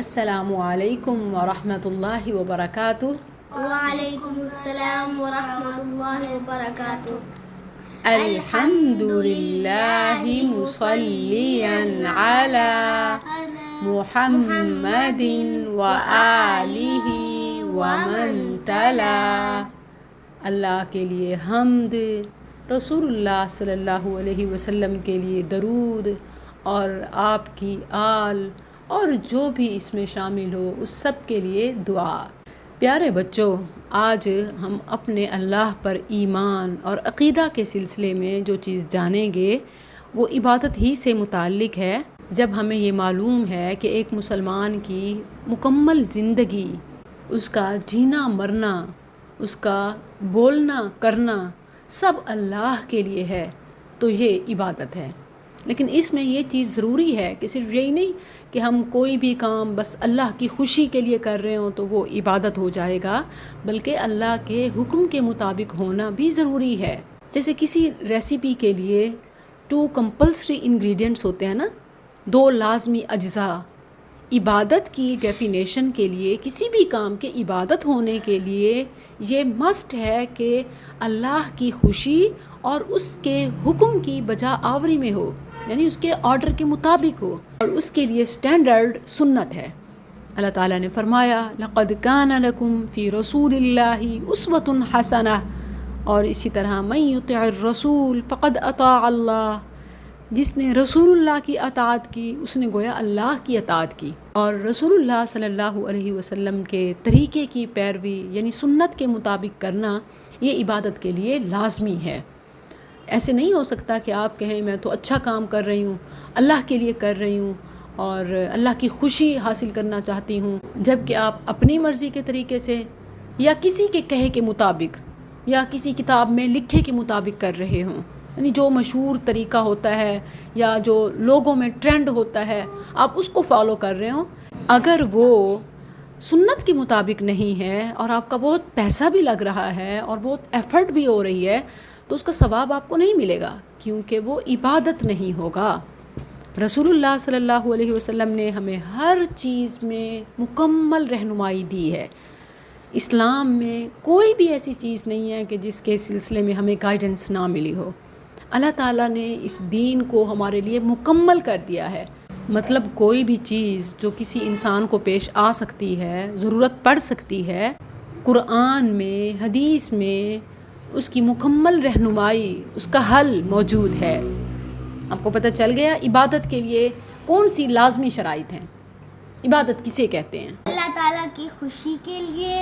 السلام علیکم ورحمۃ اللہ وبرکاتہ۔ وعلیکم السلام ورحمۃ اللہ وبرکاتہ۔ الحمد للہ مصلیاً علی محمد وآلہ ومن تلا۔ اللہ کے لیے حمد، رسول اللہ صلی اللہ علیہ وسلم کے لیے درود، اور آپ کی آل اور جو بھی اس میں شامل ہو اس سب کے لیے دعا۔ پیارے بچوں، آج ہم اپنے اللہ پر ایمان اور عقیدہ کے سلسلے میں جو چیز جانیں گے وہ عبادت ہی سے متعلق ہے۔ جب ہمیں یہ معلوم ہے کہ ایک مسلمان کی مکمل زندگی، اس کا جینا مرنا، اس کا بولنا کرنا سب اللہ کے لیے ہے، تو یہ عبادت ہے۔ لیکن اس میں یہ چیز ضروری ہے کہ صرف یہی نہیں کہ ہم کوئی بھی کام بس اللہ کی خوشی کے لیے کر رہے ہوں تو وہ عبادت ہو جائے گا، بلکہ اللہ کے حکم کے مطابق ہونا بھی ضروری ہے۔ جیسے کسی ریسیپی کے لیے 2 کمپلسری انگریڈینٹس ہوتے ہیں نا، 2 لازمی اجزاء۔ عبادت کی ڈیفینیشن کے لیے، کسی بھی کام کے عبادت ہونے کے لیے یہ مسٹ ہے کہ اللہ کی خوشی اور اس کے حکم کی بجا آوری میں ہو، یعنی اس کے آرڈر کے مطابق ہو، اور اس کے لیے سٹینڈرڈ سنت ہے۔ اللہ تعالیٰ نے فرمایا لَقَدْ كَانَ لَكُمْ فِي رَسُولِ اللَّهِ أُسْوَةٌ حَسَنَةٌ، اور اسی طرح مَن يُطِعِ الرَّسُولَ فَقَدْ أَطَاعَ اللَّهَ، جس نے رسول اللہ کی اطاعت کی اس نے گویا اللہ کی اطاعت کی۔ اور رسول اللہ صلی اللہ علیہ وسلم کے طریقے کی پیروی یعنی سنت کے مطابق کرنا یہ عبادت کے لیے لازمی ہے۔ ایسے نہیں ہو سکتا کہ آپ کہیں میں تو اچھا کام کر رہی ہوں، اللہ کے لیے کر رہی ہوں اور اللہ کی خوشی حاصل کرنا چاہتی ہوں، جب کہ آپ اپنی مرضی کے طریقے سے یا کسی کے کہے کے مطابق یا کسی کتاب میں لکھے کے مطابق کر رہے ہوں، یعنی جو مشہور طریقہ ہوتا ہے یا جو لوگوں میں ٹرینڈ ہوتا ہے آپ اس کو فالو کر رہے ہوں۔ اگر وہ سنت کے مطابق نہیں ہے اور آپ کا بہت پیسہ بھی لگ رہا ہے اور بہت ایفرٹ بھی ہو رہی ہے تو اس کا ثواب آپ کو نہیں ملے گا، کیونکہ وہ عبادت نہیں ہوگا۔ رسول اللہ صلی اللہ علیہ وسلم نے ہمیں ہر چیز میں مکمل رہنمائی دی ہے۔ اسلام میں کوئی بھی ایسی چیز نہیں ہے کہ جس کے سلسلے میں ہمیں گائیڈنس نہ ملی ہو۔ اللہ تعالیٰ نے اس دین کو ہمارے لیے مکمل کر دیا ہے۔ مطلب کوئی بھی چیز جو کسی انسان کو پیش آ سکتی ہے، ضرورت پڑ سکتی ہے، قرآن میں، حدیث میں اس کی مکمل رہنمائی، اس کا حل موجود ہے۔ آپ کو پتہ چل گیا عبادت کے لیے کون سی لازمی شرائط ہیں، عبادت کسے کہتے ہیں؟ اللہ تعالیٰ کی خوشی کے لیے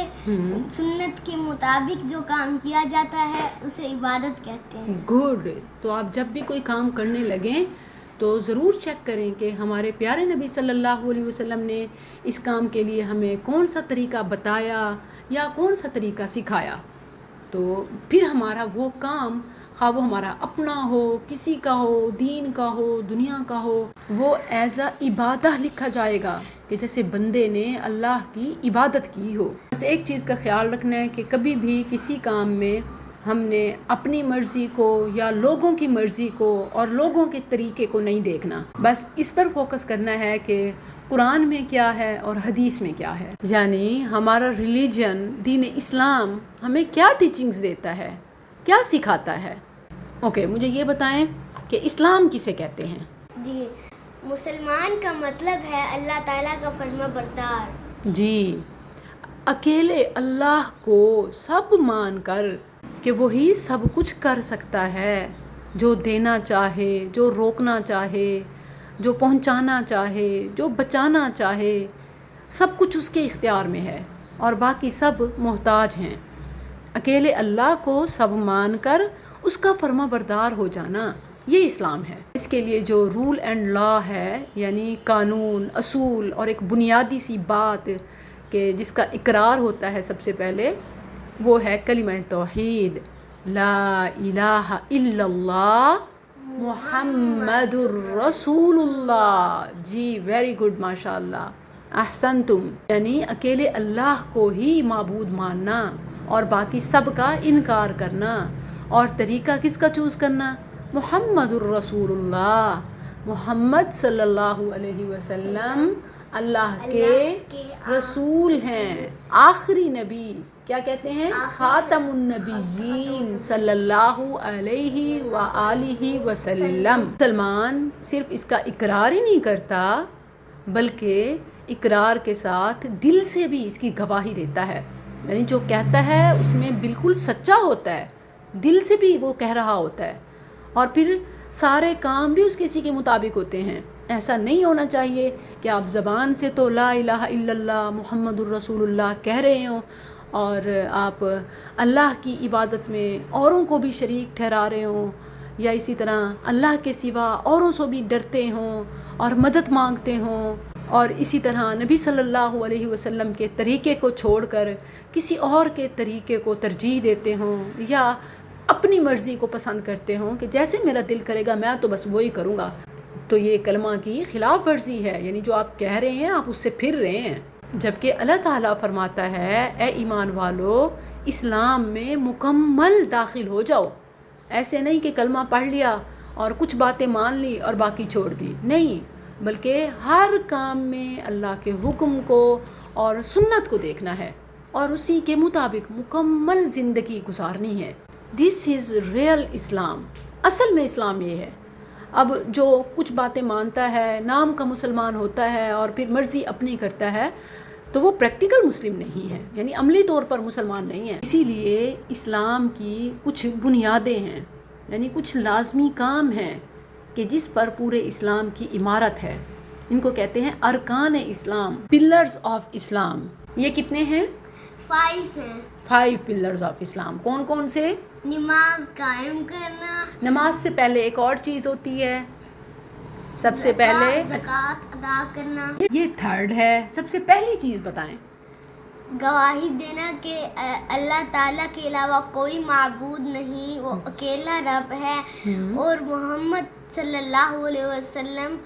سنت کے مطابق جو کام کیا جاتا ہے اسے عبادت کہتے ہیں۔ گڈ۔ تو آپ جب بھی کوئی کام کرنے لگیں تو ضرور چیک کریں کہ ہمارے پیارے نبی صلی اللہ علیہ وسلم نے اس کام کے لیے ہمیں کون سا طریقہ بتایا یا کون سا طریقہ سکھایا، تو پھر ہمارا وہ کام، خواہ وہ ہمارا اپنا ہو، کسی کا ہو، دین کا ہو، دنیا کا ہو، وہ ایز اے عبادت لکھا جائے گا کہ جیسے بندے نے اللہ کی عبادت کی ہو۔ بس ایک چیز کا خیال رکھنا ہے کہ کبھی بھی کسی کام میں ہم نے اپنی مرضی کو یا لوگوں کی مرضی کو اور لوگوں کے طریقے کو نہیں دیکھنا، بس اس پر فوکس کرنا ہے کہ قرآن میں کیا ہے اور حدیث میں کیا ہے، یعنی ہمارا ریلیجن، دین اسلام ہمیں کیا ٹیچنگز دیتا ہے، کیا سکھاتا ہے۔ اوکے، مجھے یہ بتائیں کہ اسلام کسے کہتے ہیں؟ جی، مسلمان کا مطلب ہے اللہ تعالیٰ کا فرما بردار۔ جی، اکیلے اللہ کو سب مان کر کہ وہی سب کچھ کر سکتا ہے، جو دینا چاہے، جو روکنا چاہے، جو پہنچانا چاہے، جو بچانا چاہے، سب کچھ اس کے اختیار میں ہے اور باقی سب محتاج ہیں۔ اکیلے اللہ کو سب مان کر اس کا فرما بردار ہو جانا، یہ اسلام ہے۔ اس کے لیے جو رول اینڈ لا ہے، یعنی قانون، اصول اور ایک بنیادی سی بات کہ جس کا اقرار ہوتا ہے سب سے پہلے، وہ ہے کلمہ توحید، لا الہ الا اللہ محمد الرسول اللہ۔ جی ویری گڈ، ماشاء اللہ، احسنتم۔ یعنی اکیلے اللہ کو ہی معبود ماننا اور باقی سب کا انکار کرنا، اور طریقہ کس کا چوز کرنا؟ محمد الرسول اللہ، محمد صلی اللہ علیہ وسلم اللہ کے رسول ہیں، آخری نبی، کیا کہتے ہیں؟ خاتم النبیین صلی اللہ علیہ وآلہ وسلم۔ مسلمان صرف اس کا اقرار ہی نہیں کرتا بلکہ اقرار کے ساتھ دل سے بھی اس کی گواہی دیتا ہے، یعنی جو کہتا ہے اس میں بالکل سچا ہوتا ہے، دل سے بھی وہ کہہ رہا ہوتا ہے، اور پھر سارے کام بھی اس کسی کے مطابق ہوتے ہیں۔ ایسا نہیں ہونا چاہیے کہ آپ زبان سے تو لا الہ الا اللہ محمد الرسول اللہ کہہ رہے ہوں اور آپ اللہ کی عبادت میں اوروں کو بھی شریک ٹھہرا رہے ہوں، یا اسی طرح اللہ کے سوا اوروں سے بھی ڈرتے ہوں اور مدد مانگتے ہوں، اور اسی طرح نبی صلی اللہ علیہ وسلم کے طریقے کو چھوڑ کر کسی اور کے طریقے کو ترجیح دیتے ہوں، یا اپنی مرضی کو پسند کرتے ہوں کہ جیسے میرا دل کرے گا میں تو بس وہی کروں گا، تو یہ کلمہ کی خلاف ورزی ہے، یعنی جو آپ کہہ رہے ہیں آپ اس سے پھر رہے ہیں۔ جبکہ اللہ تعالیٰ فرماتا ہے اے ایمان والو اسلام میں مکمل داخل ہو جاؤ، ایسے نہیں کہ کلمہ پڑھ لیا اور کچھ باتیں مان لی اور باقی چھوڑ دی، نہیں، بلکہ ہر کام میں اللہ کے حکم کو اور سنت کو دیکھنا ہے اور اسی کے مطابق مکمل زندگی گزارنی ہے۔ دس از ریئل اسلام، اصل میں اسلام یہ ہے۔ اب جو کچھ باتیں مانتا ہے، نام کا مسلمان ہوتا ہے اور پھر مرضی اپنی کرتا ہے، تو وہ پریکٹیکل مسلم نہیں ہے، یعنی عملی طور پر مسلمان نہیں ہے۔ اسی لیے اسلام کی کچھ بنیادیں ہیں، یعنی کچھ لازمی کام ہیں کہ جس پر پورے اسلام کی عمارت ہے، ان کو کہتے ہیں ارکان اسلام، پلرز آف اسلام۔ یہ کتنے ہیں؟ 5 ہیں۔ 5 پلرز آف اسلام۔ کون کون سے؟ نماز قائم کرنا، نماز سے پہلے ایک اور چیز ہوتی ہے، سب سے پہلے زکوٰۃ ادا کرنا، یہ 3rd ہے۔ سب سے پہلی چیز بتائیں۔ گواہی دینا کہ اللہ تعالیٰ کے علاوہ کوئی معبود نہیں، وہ اکیلا رب ہے، اور محمد صلی اللہ علیہ وسلم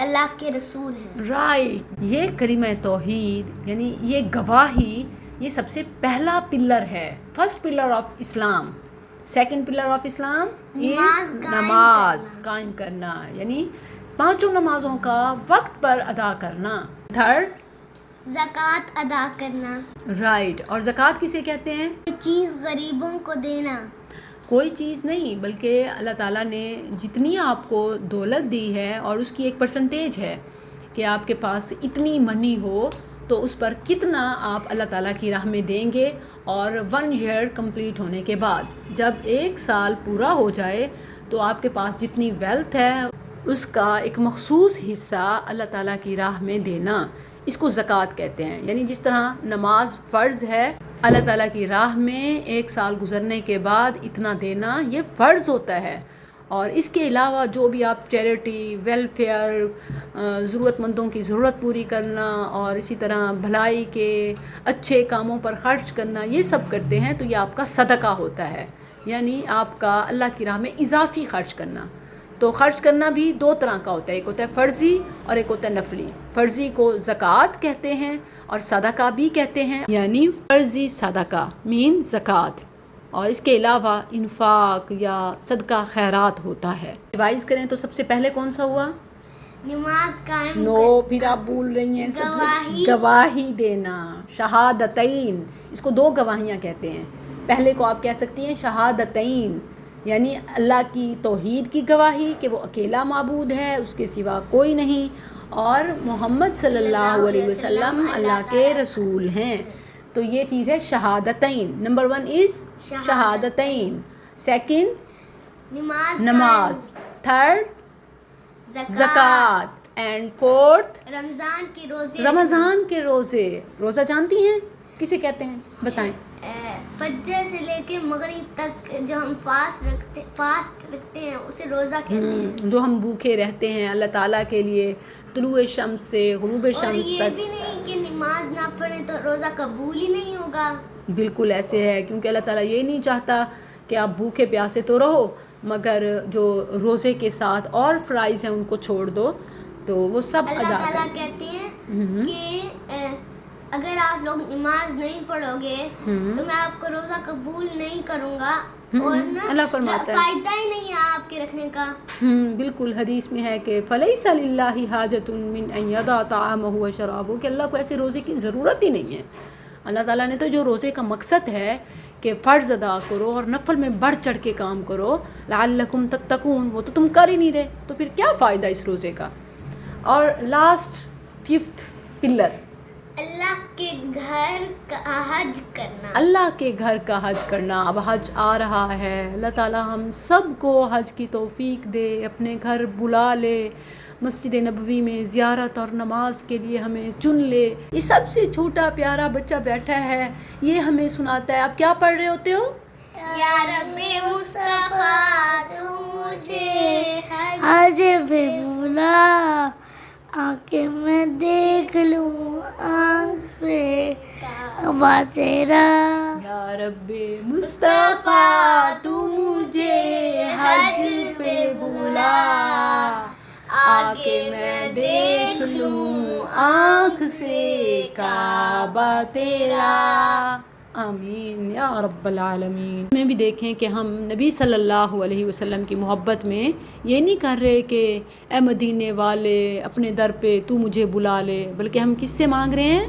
اللہ کے رسول ہیں۔ رائٹ، یہ کلمہ توحید یعنی یہ گواہی، یہ سب سے پہلا پلر ہے، first pillar of Islam. Second pillar of Islam is نماز قائم کرنا، یعنی 5 نمازوں کا وقت پر ادا کرنا۔ 3rd زکوٰۃ ادا کرنا، رائٹ، اور زکوٰۃ کسے کہتے ہیں؟ کوئی چیز غریبوں کو دینا، کوئی چیز نہیں بلکہ اللہ تعالیٰ نے جتنی آپ کو دولت دی ہے اور اس کی ایک پرسنٹیج ہے کہ آپ کے پاس اتنی منی ہو تو اس پر کتنا آپ اللہ تعالیٰ کی راہ میں دیں گے، اور 1 year کمپلیٹ ہونے کے بعد جب 1 سال پورا ہو جائے تو آپ کے پاس جتنی ویلتھ ہے اس کا ایک مخصوص حصہ اللہ تعالیٰ کی راہ میں دینا، اس کو زکوٰۃ کہتے ہیں۔ یعنی جس طرح نماز فرض ہے، اللہ تعالیٰ کی راہ میں 1 سال گزرنے کے بعد اتنا دینا یہ فرض ہوتا ہے، اور اس کے علاوہ جو بھی آپ چیریٹی، ویلفیئر، ضرورت مندوں کی ضرورت پوری کرنا اور اسی طرح بھلائی کے اچھے کاموں پر خرچ کرنا، یہ سب کرتے ہیں تو یہ آپ کا صدقہ ہوتا ہے، یعنی آپ کا اللہ کی راہ میں اضافی خرچ کرنا۔ تو خرچ کرنا بھی 2 طرح کا ہوتا ہے، ایک ہوتا ہے فرضی اور ایک ہوتا ہے نفلی۔ فرضی کو زکوٰۃ کہتے ہیں اور صدقہ بھی کہتے ہیں، یعنی فرضی صدقہ مین زکوٰۃ، اور اس کے علاوہ انفاق یا صدقہ خیرات ہوتا ہے۔ ریوائز کریں تو سب سے پہلے کون سا ہوا؟ نماز قائم پھر آپ بھول رہی ہیں، گواہی دینا، شہادتین، اس کو 2 گواہیاں کہتے ہیں۔ پہلے کو آپ کہہ سکتی ہیں شہادتین، یعنی اللہ کی توحید کی گواہی کہ وہ اکیلا معبود ہے، اس کے سوا کوئی نہیں، اور محمد صلی اللہ علیہ وسلم اللہ کے رسول ہیں، تو یہ چیز ہے شہادتین۔ نمبر 1 از شہادتین، سیکنڈ نماز، 3rd زکوٰۃ، اینڈ 4th رمضان کے روزے۔ روزہ جانتی ہیں کسے کہتے ہیں؟ بتائیں۔ فجر سے لے کے مغرب تک جو ہم فاسٹ رکھتے ہیں اسے روزہ کہتے ہیں، جو ہم بھوکے رہتے ہیں اللہ تعالیٰ کے لیے طلوع شمس سے غروب شمس تک۔ اور یہ بھی نہیں کہ نماز نہ پڑھیں تو روزہ قبول ہی نہیں ہوگا، بالکل ایسے ہے، کیونکہ اللہ تعالیٰ یہ نہیں چاہتا کہ آپ بھوکے پیاسے تو رہو مگر جو روزے کے ساتھ اور فرائض ہیں ان کو چھوڑ دو، تو وہ سب ادا اللہ کریں۔ تعالیٰ کہتے ہیں کہ اگر آپ لوگ نماز نہیں پڑھو گے تو میں آپ کو روزہ قبول نہیں کروں گا، اور نا اللہ فرماتا ہے فائدہ ہی نہیں ہے آپ کے رکھنے کا. بالکل حدیث میں ہے کہ فلیس للہ حاجۃ من ان یدع طعامہ وشرابہ، کہ اللہ کو ایسے روزے کی ضرورت ہی نہیں ہے. اللہ تعالیٰ نے تو جو روزے کا مقصد ہے کہ فرض ادا کرو اور نفل میں بڑھ چڑھ کے کام کرو لعلکم تتقون، وہ تو تم کر ہی نہیں رہے، تو پھر کیا فائدہ اس روزے کا. اور لاسٹ 5th پلر، اللہ کے گھر کا حج کرنا. اللہ کے گھر کا حج کرنا. اب حج آ رہا ہے، اللہ تعالیٰ ہم سب کو حج کی توفیق دے، اپنے گھر بلا لے، مسجد نبوی میں زیارت اور نماز کے لیے ہمیں چن لے. یہ سب سے چھوٹا پیارا بچہ بیٹھا ہے، یہ ہمیں سناتا ہے. آپ کیا پڑھ رہے ہوتے ہو؟ یا رب مصطفیٰ تو مجھے حج پہ بلا، آکے میں دیکھ لوں آنکھ سے کعبہ تیرا. یا رب مصطفیٰ تو مجھے حج پہ بلا، آکے میں دیکھ لوں آنکھ سے کعبہ تیرا. آمین یا رب العالمین. میں بھی دیکھیں کہ ہم نبی صلی اللہ علیہ وسلم کی محبت میں یہ نہیں کر رہے کہ اے مدینے والے اپنے در پہ تو مجھے بلا لے، بلکہ ہم کس سے مانگ رہے ہیں؟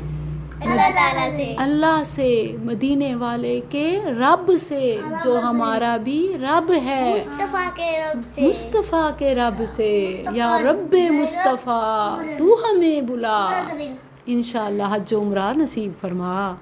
اللہ تعالیٰ سے. اللہ سے، مدینے والے کے رب سے جو ہمارا بھی رب ہے، مصطفیٰ کے رب سے، مصطفیٰ کے رب سے. یا رب مصطفیٰ تو ہمیں بلا، انشاءاللہ حج و عمرہ نصیب فرما.